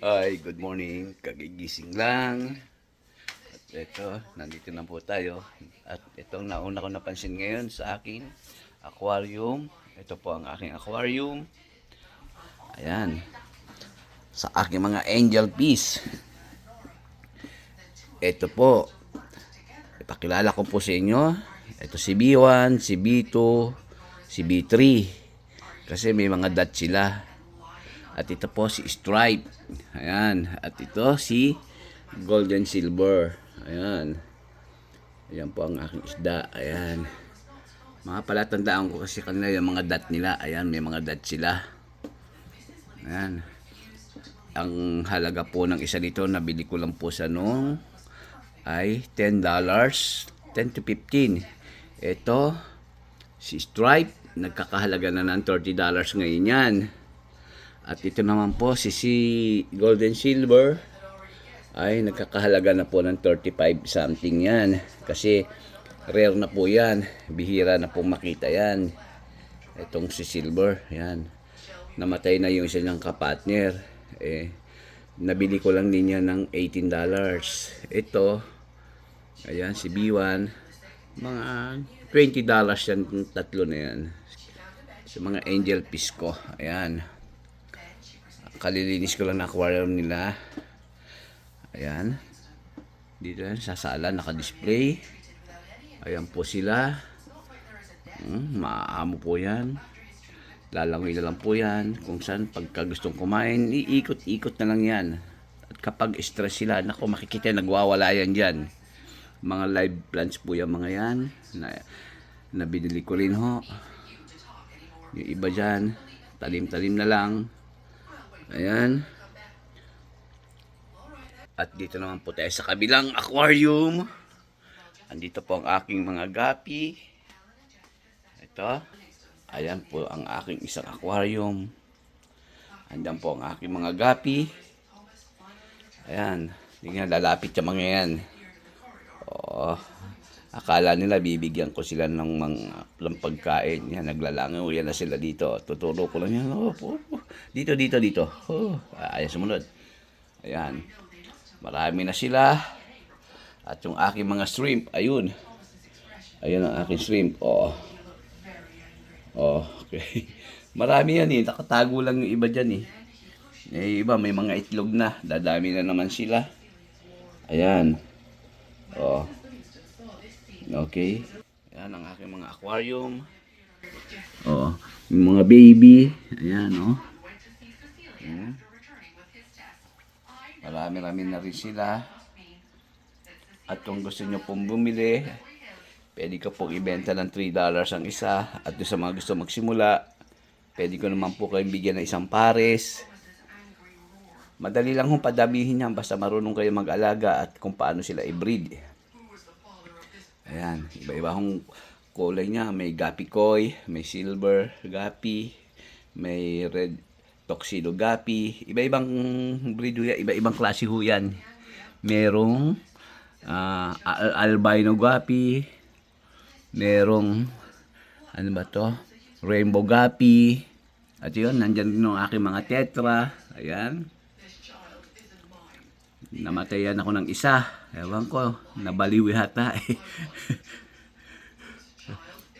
Ay, good morning. Kagigising lang. At ito, nandito na po tayo. At itong nauna ko napansin ngayon sa aking aquarium. Ito po ang aking aquarium. Ayan. Sa aking mga angel fish. Ito po. Ipakilala ko po sa inyo. Ito si B1, si B2, si B3. Kasi may mga dot sila. At ito po si Stripe. Ayan. At ito si Golden Silver. Ayan. Ayan po ang aking isda. Ayan. Mga palatandaan ko kasi kanila yung mga dot nila. Ayan, may mga dot sila. Ayan. Ang halaga po ng isa dito, nabili ko lang po sa noong ay $10. 10 to 15. Ito, si Stripe. Nagkakahalaga na ng $30 ngayon yan. At ito naman po si Golden Silver ay nagkakahalaga na po ng 35 something yan. Kasi rare na po yan. Bihira na po makita yan. Itong si Silver. Yan. Namatay na yung isa niyang kapartner. Nabili ko lang din yan ng $18. Ito, ayan si B1. Mga $20 yan. Tatlo na yan. Sa mga angel fish ko. Ayan. Kalilinis ko lang na aquarium nila. Ayan. Dito yan, sa sala, naka-display. Ayan po sila. Maamo po yan. Lalangoy na lang po yan. Kung saan, pagka gustong kumain, iikot-ikot na lang yan. At kapag stress sila, naku, makikita nagwawala yan dyan. Mga live plants po yan, mga yan. Na binili ko rin ho. Yung iba dyan, talim-talim na lang. Ayan. At dito naman po tayo sa kabilang aquarium. Andito po ang aking mga gapi. Ito. Ayan po ang aking isang aquarium. Andyan po ang aking mga gapi. Ayan. Hindi nga lalapit yung mga yan. Oh, akala nila bibigyan ko sila ng mga pagkain. Yan, naglalangaw. Yan na sila dito. Tuturo ko lang yan. Oh, dito. Oh, ayan, sumunod. Ayan. Marami na sila. At yung aking mga shrimp, ayun. Ayun ang aking shrimp. Oh. Oh, okay. Marami yan eh. Nakatago lang yung iba dyan eh. Iba may mga itlog na. Dadami na naman sila. Ayan. Oh. Okay. Ayan ang aking mga aquarium. Oh, yung mga baby. Ayan, oh. Ayan. Marami-rami na rin sila. At kung gusto nyo pong bumili, pwede ko pong ibenta ng $3 ang isa. At sa mga gusto magsimula, pwede ko naman po kayong bigyan ng isang pares. Madali lang hong padamihin yan basta marunong kayo mag-alaga at kung paano sila i-breed. Ayan, iba-iba hong kulay niya. May gapi koi, may silver gapi, may red tuxedo gapi. Iba-ibang breed ho yan, iba-ibang klase ho yan. Merong albino gapi, merong ano ba to? Rainbow gapi. At yun, nandyan din ang aking mga tetra. Ayan. Namatayan ako ng isa. Ewan ko, nabaliwi hata eh.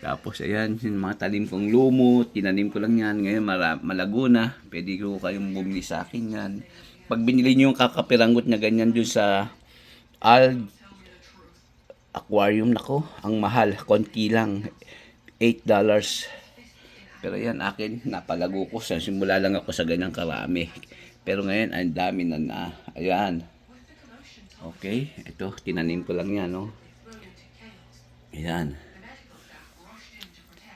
Tapos ayan, yung mga talim kong lumot, tinanim ko lang yan. Ngayon malago na. Pwede ko kayong bumili sa akin yan. Pag binili nyo yung kakapiranggot na ganyan dun sa aquarium, nako, ang mahal. Konti lang. $8. Pero yan akin, napalago ko. Simula lang ako sa ganyang karami. Pero ngayon, ang dami na. Ayan. Okay, ito, tinanim ko lang yan, no? Ayan.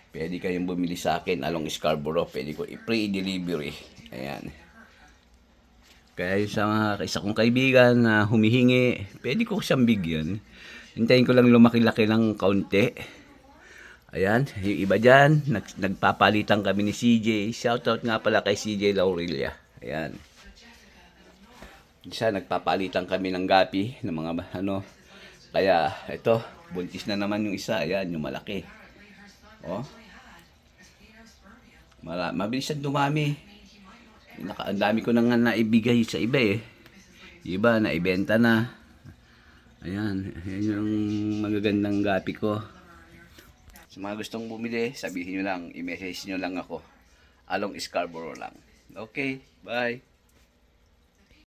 Pwede kayong bumili sa akin along Scarborough. Pwede ko i-pre-delivery. Ayan. Kaya sa isa kong kaibigan na humihingi, pwede ko siyang bigyan. Hintayin ko lang lumaki-laki ng kaunti. Ayan, yung iba dyan, nagpapalitan kami ni CJ. Shoutout nga pala kay CJ Laurelia. Ayan. Isa, nagpapalitan kami ng gapi, ng mga ano. Kaya, ito, buntis na naman yung isa. Ayan, yung malaki. Oh. Mabilis siyang dumami. Ang dami ko na nga naibigay sa iba eh. Iba, naibenta na. Ayan, yan yung magagandang gapi ko. Sa mga gustong bumili, sabihin nyo lang, i-message nyo lang ako. Along Scarborough lang. Okay, bye.